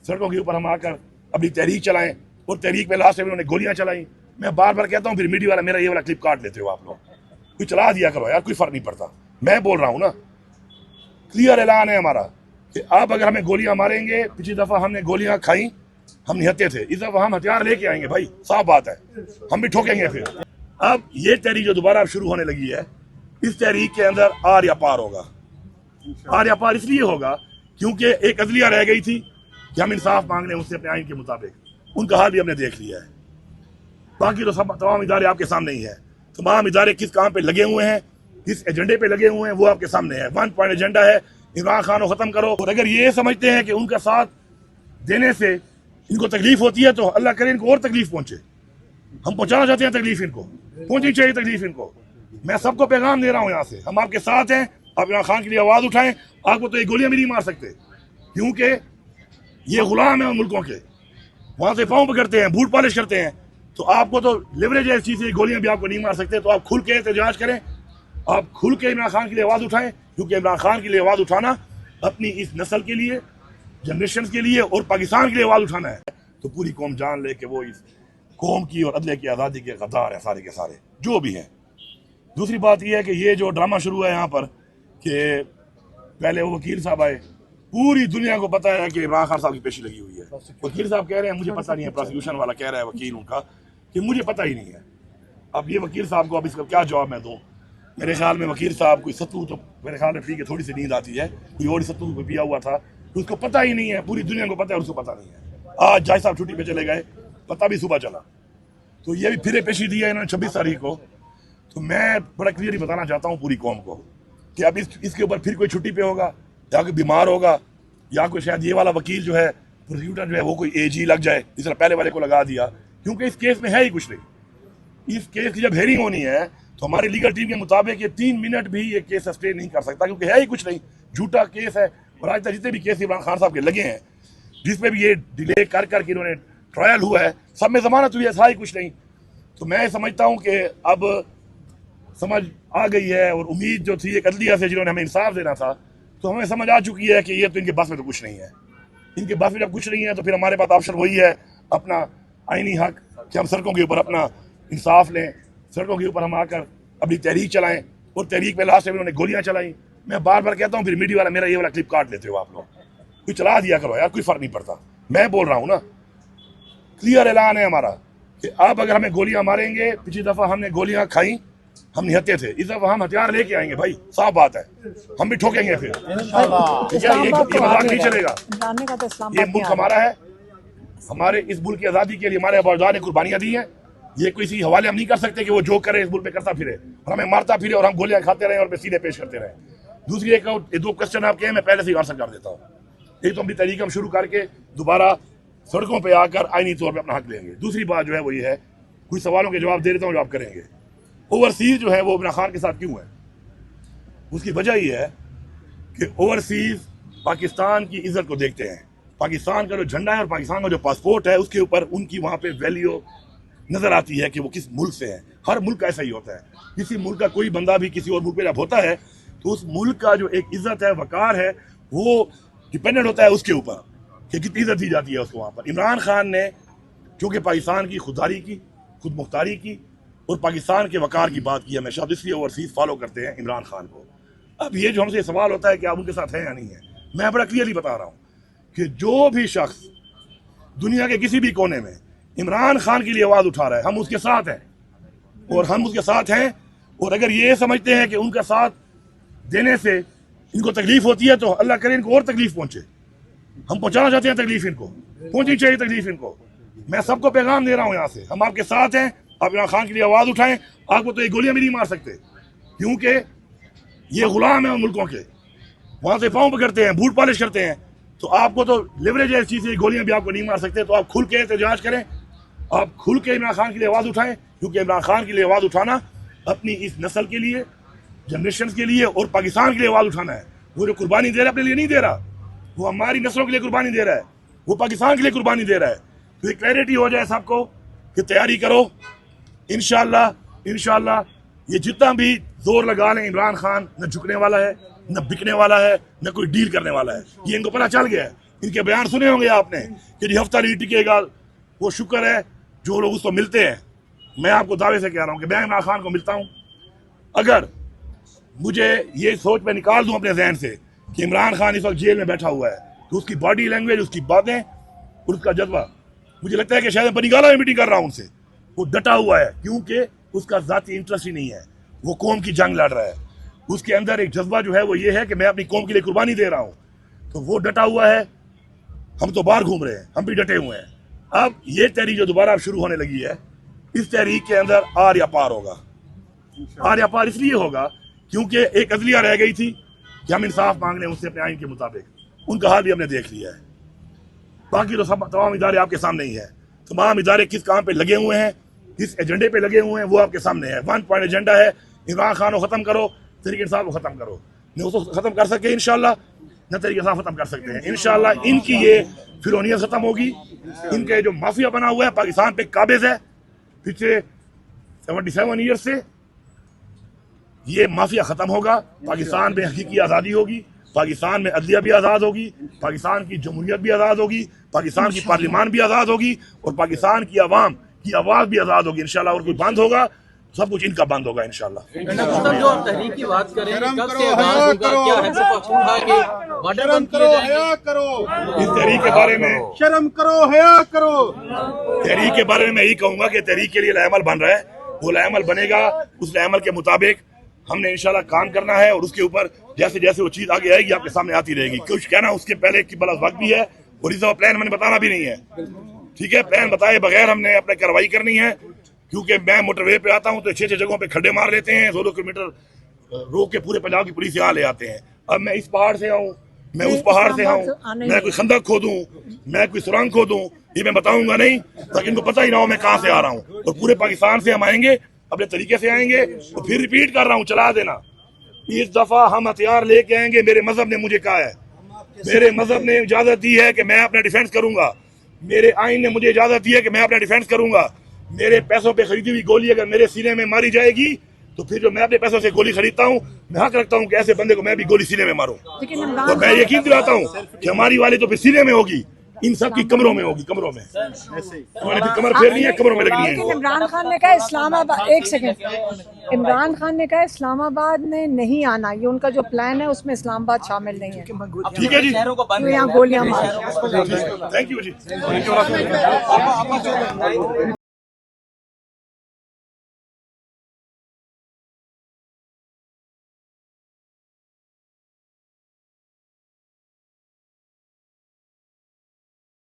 सड़कों के ऊपर हम आकर अपनी तहरीक चलाएं और तहरीक में लास्ट में उन्होंने गोलियां चलाई। मैं बार बार कहता हूं, फिर मीडिया वाला मेरा ये वाला क्लिप काट लेते हो आप लोग, कोई चला दिया करो यार, कोई फर्क नहीं पड़ता। मैं बोल रहा हूं ना, क्लियर ऐलान है हमारा कि आप अगर हमें गोलियां मारेंगे, पिछली दफा हमने गोलियां खाई, हम निहत्ते थे, इस दफा हम हथियार लेके आएंगे भाई, साफ बात है, हम भी ठोकेंगे। फिर अब ये तहरीक जो दोबारा शुरू होने लगी है, इस तहरीक के अंदर आर या पार होगा। आर या पार इसलिए होगा क्योंकि एक अदलिया रह गई थी कि हम इंसाफ मांग रहे हैं उससे अपने आइन के मुताबिक, उनका हाल भी हमने देख लिया है। बाकी तो सब तमाम इदारे आपके सामने ही है, तमाम इदारे किस काम पे लगे हुए हैं, किस एजेंडे पे लगे हुए हैं, वो आपके सामने है। 1 पॉइंट एजेंडा है, इमरान खान को खत्म करो। और अगर ये समझते हैं कि उनका साथ देने से इनको तकलीफ होती है तो अल्लाह करे इनको और तकलीफ पहुंचे। हम पहुंचाना चाहते हैं तकलीफ, इनको पहुंचनी चाहिए तकलीफ इनको। मैं सबको पैगाम दे रहा हूं यहाँ से, हम आपके साथ हैं, आप इमरान खान के लिए आवाज उठाएं। आपको तो ये गोलियां भी नहीं मार सकते क्योंकि ये गुलाम है उन मुल्कों के, वहां से पाँव पकड़ते हैं, बूट पॉलिश करते हैं। तो आपको तो लिवरेज है इस चीज से, गोलियां भी आपको नहीं मार सकते। तो आप खुल के एहतजाज करें, आप खुल के इमरान खान के लिए आवाज उठाएं, क्योंकि इमरान खान के लिए आवाज उठाना अपनी इस नस्ल के लिए, जनरेशन के लिए और पाकिस्तान के लिए आवाज उठाना है। तो पूरी कौम जान ले कि वो इस कौम की और अदले की आज़ादी के गद्दार है सारे के सारे जो भी हैं। दूसरी बात यह है कि ये जो ड्रामा शुरू है यहाँ पर कि पहले वो वकील साहब आए, पूरी दुनिया को पता है कि इमरान खान साहब की पेशी लगी हुई है। वकील साहब कह रहे हैं मुझे पता नहीं है, प्रोसिक्यूशन वाला कह रहा है वकील उनका कि मुझे पता ही नहीं है। अब ये वकील साहब को अब इसका क्या जवाब मैं दूँ? मेरे ख्याल में वकील साहब कोई सत्तू तो मेरे ख्याल में पी के थोड़ी सी नींद आती है, कोई और सत्तू कोई पिया हुआ था तो उसको पता ही नहीं है, पूरी दुनिया को पता है, उसको पता नहीं है। आज जज साहब छुट्टी पे चले गए, पता भी सुबह चला। तो ये भी फिर पेशी दी है इन्होंने 26 तारीख को। तो मैं बड़ा क्लियरली बताना चाहता हूँ पूरी कौम को कि अब इसके ऊपर फिर कोई छुट्टी पे होगा या कोई बीमार होगा या कोई शायद ये वाला वकील जो है, प्रोसिक्यूटर जो है, वो कोई एजी लग जाए जिस तरह पहले वाले को लगा दिया, क्योंकि इस केस में है ही कुछ नहीं। इस केस की जब हेयरिंग होनी है तो हमारी लीगल टीम के मुताबिक ये 3 मिनट भी ये केस सस्टेन नहीं कर सकता, क्योंकि है ही कुछ नहीं, झूठा केस है। और आज तक जितने भी केस इमरान खान साहब के लगे हैं, जिसमें भी ये डिले कर करके इन्होंने ट्रायल हुआ है, सब में जमानत हुई है, ऐसा ही कुछ नहीं। तो मैं समझता हूँ कि अब समझ आ गई है और उम्मीद जो थी एक अदलिया से जिन्होंने हमें इंसाफ देना था, तो हमें समझ आ चुकी है कि ये तो इनके बस में तो कुछ नहीं है। इनके बस में जब कुछ नहीं है तो फिर हमारे पास ऑप्शन वही है, अपना आईनी हक कि हम सड़कों के ऊपर अपना इंसाफ लें, सड़कों के ऊपर हम आकर अपनी तहरीक चलाएं। और तहरीक में लास्ट में उन्होंने गोलियां चलाई। मैं बार बार कहता हूँ, फिर मीडिया वाला मेरा ये वाला क्लिप काट लेते हो आप लोग, कोई चला दिया करो यार, कोई फर्क नहीं पड़ता। मैं बोल रहा हूँ ना, क्लियर ऐलान है हमारा कि आप अगर हमें गोलियां मारेंगे, पिछली दफा हमने गोलियां खाई, हम निहत्ते थे, इस दफा हम हथियार लेके आएंगे भाई, साफ बात है, हम भी ठोकेंगे। फिर ये मजाक नहीं चलेगा। ये मुल्क हमारा है, हमारे इस मुल्क की आज़ादी के लिए हमारे आबादार ने कुर्बानियां दी हैं। ये किसी हवाले हम नहीं कर सकते कि वो जो करे इस मुल्क में करता फिरे और हमें मारता फिरे और हम गोलियां खाते रहे और सीधे पेश करते रहे। दूसरी एक 2 क्वेश्चन आपके हैं, मैं पहले से आंसर कर देता हूँ। एक तो अपनी तरीके हम शुरू करके दोबारा सड़कों पे आकर आईनी तौर पे अपना हक लेंगे। दूसरी बात जो है वो ये है, कुछ सवालों के जवाब दे देता हूँ, जवाब करेंगे। ओवरसीज जो है वो इमरान खान के साथ क्यों है? उसकी वजह ये है कि ओवरसीज पाकिस्तान की इज्जत को देखते हैं। पाकिस्तान का जो झंडा है और पाकिस्तान का जो पासपोर्ट है उसके ऊपर उनकी वहाँ पे वैल्यू नजर आती है कि वो किस मुल्क से है। हर मुल्क का ऐसा ही होता है, किसी मुल्क का कोई बंदा भी किसी और मुल्क पे जब होता है तो उस मुल्क का जो एक इज्जत है, वकार है, वो डिपेंडेंट होता है उसके ऊपर कि कितनी इज्जत दी जाती है उसको वहाँ पर। इमरान खान ने चूँकि पाकिस्तान की खुददारी की, खुद मुख्तारी की और पाकिस्तान के वकार की बात की हमेशा, इसलिए ओवरसीज फॉलो करते हैं इमरान खान को। अब ये जो हमसे सवाल होता है कि आप उनके साथ हैं या नहीं है, मैं बड़ा क्लियरली बता रहा हूँ कि जो भी शख्स दुनिया के किसी भी कोने में इमरान खान के लिए आवाज उठा रहा है, हम उसके साथ हैं और हम उसके साथ हैं। और अगर ये समझते हैं कि उनका साथ देने से इनको तकलीफ होती है तो अल्लाह करे इनको और तकलीफ पहुंचे। हम पहुंचाना चाहते हैं तकलीफ, इनको पहुंचनी चाहिए तकलीफ इनको। मैं सबको पैगाम दे रहा हूं यहाँ से, हम आपके साथ हैं, आप इमरान खान के लिए आवाज उठाएं। आपको तो ये गोलियां भी नहीं मार सकते क्योंकि ये गुलाम है उन मुल्कों के, वहां से पाँव पकड़ते हैं, बूट पॉलिश करते हैं। तो आपको तो लिवरेज है इस चीज से, गोलियां भी आपको नहीं मार सकते। तो आप खुल के एहतजाज करें, आप खुल के इमरान खान के लिए आवाज उठाएं, क्योंकि इमरान खान के लिए आवाज उठाना अपनी इस नस्ल के लिए, जनरेशन के लिए और पाकिस्तान के लिए आवाज उठाना है। वो जो कुर्बानी दे रहा है अपने लिए नहीं दे रहा, वो हमारी नस्लों के लिए कुर्बानी दे रहा है, वो पाकिस्तान के लिए कुर्बानी दे रहा है। तो ये क्लैरिटी हो जाए सबको कि तैयारी करो। इंशाल्लाह ये जितना भी जोर लगा लें, इमरान खान न झुकने वाला है, न बिकने वाला है, न कोई डील करने वाला है। ये इनको पता चल गया है। ان کے بیان سنے ہوں گے آپ نے کہ جی ہفتہ نہیں ٹکے گا. وہ شکر ہے جو لوگ اس کو ملتے ہیں. میں آپ کو دعوے سے کہہ رہا ہوں کہ میں عمران خان کو ملتا ہوں. اگر مجھے یہ سوچ میں نکال دوں اپنے ذہن سے کہ عمران خان اس وقت جیل میں بیٹھا ہوا ہے, تو اس کی باڈی لینگویج, اس کی باتیں اور اس کا جذبہ, مجھے لگتا ہے کہ شاید میں بنی گالہ میں میٹنگ کر رہا ہوں ان سے. وہ ڈٹا ہوا ہے کیونکہ اس کا ذاتی انٹرسٹ ہی نہیں ہے, وہ قوم کی جنگ لڑ رہا ہے. اس کے اندر ایک جذبہ جو ہے وہ یہ ہے کہ میں اپنی قوم کے لیے قربانی دے رہا ہوں. تو وہ ڈٹا ہوا ہے. ہم تو باہر گھوم رہے ہیں, ہم بھی ڈٹے ہوئے ہیں. اب یہ تحریک جو دوبارہ اب شروع ہونے لگی ہے, اس تحریک کے اندر آر یا پار ہوگا. آر یا پار اس لیے ہوگا کیونکہ ایک عدلیہ رہ گئی تھی کہ ہم انصاف مانگ رہے ہیں ان سے اپنے آئین کے مطابق. ان کا حال بھی ہم نے دیکھ لیا ہے. باقی تو سب تمام ادارے آپ کے سامنے ہی ہیں. تمام ادارے کس کام پہ لگے ہوئے ہیں, کس ایجنڈے پہ لگے ہوئے ہیں, وہ آپ کے سامنے ہے. 1 پوائنٹ ایجنڈا ہے, عمران خان کو ختم کرو, تحریک انصاف کو ختم کرو. نہ اس کو ختم کر سکے انشاءاللہ, نہ تحریک انصاف ختم کر سکتے ہیں انشاءاللہ. ان کی یہ فرونیت ختم ہوگی. ان کے جو مافیا بنا ہوا ہے پاکستان پہ قابض ہے پچھلے 77 ایئر سے, یہ مافیا ختم ہوگا. پاکستان میں حقیقی آزادی ہوگی. پاکستان میں عدلیہ بھی آزاد ہوگی. پاکستان کی جمہوریت بھی آزاد ہوگی. پاکستان کی پارلیمان بھی آزاد ہوگی. اور پاکستان کی عوام کی آواز بھی آزاد ہوگی انشاءاللہ. اور کوئی بند ہوگا سب کچھ ان کا بند ہوگا انشاءاللہ. جو آپ تحریک کی بات کریں, کب سے آغاز ہوگا, کیا حیثیت پختونخوا کے بارڈر بند کیے جائیں گے؟ اس تحریک کے بارے میں شرم کرو, حیا کرو. تحریک کے بارے میں میں یہی کہوں گا کہ تحریک کے لیے لائحہ عمل بن رہا ہے. وہ لائحہ عمل بنے گا. اس لائحہ عمل کے مطابق ہم نے انشاءاللہ کام کرنا ہے. اور اس کے اوپر جیسے جیسے وہ چیز آگے آئے گی آپ کے سامنے آتی رہے گی. کچھ کہنا اس کے پہلے کی بلا وقت بھی ہے, اور اس پلان میں نے بتانا بھی نہیں ہے. ٹھیک ہے, پلان بتائے بغیر ہم نے اپنے کارروائی کرنی ہے. کیونکہ میں موٹر وے پہ آتا ہوں تو 6 جگہوں پہ کھڈے مار لیتے ہیں, 2 کلومیٹر روک کے پورے پنجاب کی پولیس یہاں لے آتے ہیں. اب میں اس پہاڑ سے آؤں, میں اس پہاڑ سے آؤں, میں کوئی خندق کھودوں, میں کوئی سرنگ کھودوں, یہ میں بتاؤں گا نہیں تاکہ ان کو پتہ ہی نہ ہو میں کہاں سے آ رہا ہوں. اور پورے پاکستان سے ہم آئیں گے, اپنے طریقے سے آئیں گے. اور پھر ریپیٹ کر رہا ہوں, چلا دینا, اس دفعہ ہم ہتھیار لے کے آئیں گے. میرے مذہب نے مجھے کہا ہے, میرے مذہب نے اجازت دی ہے کہ میں اپنا ڈیفینس کروں گا. میرے آئین نے مجھے اجازت دی ہے کہ میں اپنا ڈیفینس کروں گا. میرے پیسوں پہ خریدی ہوئی گولی اگر میرے سینے میں ماری جائے گی تو پھر جو میں اپنے پیسوں سے گولی خریدتا ہوں, میں حق رکھتا ہوں کہ ایسے بندے کو میں بھی گولی سینے میں ماروں. تو میں یقین دلاتا ہوں کہ ہماری والی تو پھر سینے میں ہوگی, ان سب کی کمروں میں ہوگی, کمروں میں. ہماری پھر کمر پھیرنی ہے, کمروں میں لگنی ہے. لیکن عمران خان نے کہا اسلام آباد, ایک سیکنڈ, عمران خان نے کہا اسلام آباد میں نہیں آنا, یہ ان کا جو پلان ہے اس میں اسلام آباد شامل نہیں ہے. ٹھیک ہے جی, یہاں گولیاں مار. Thank you G.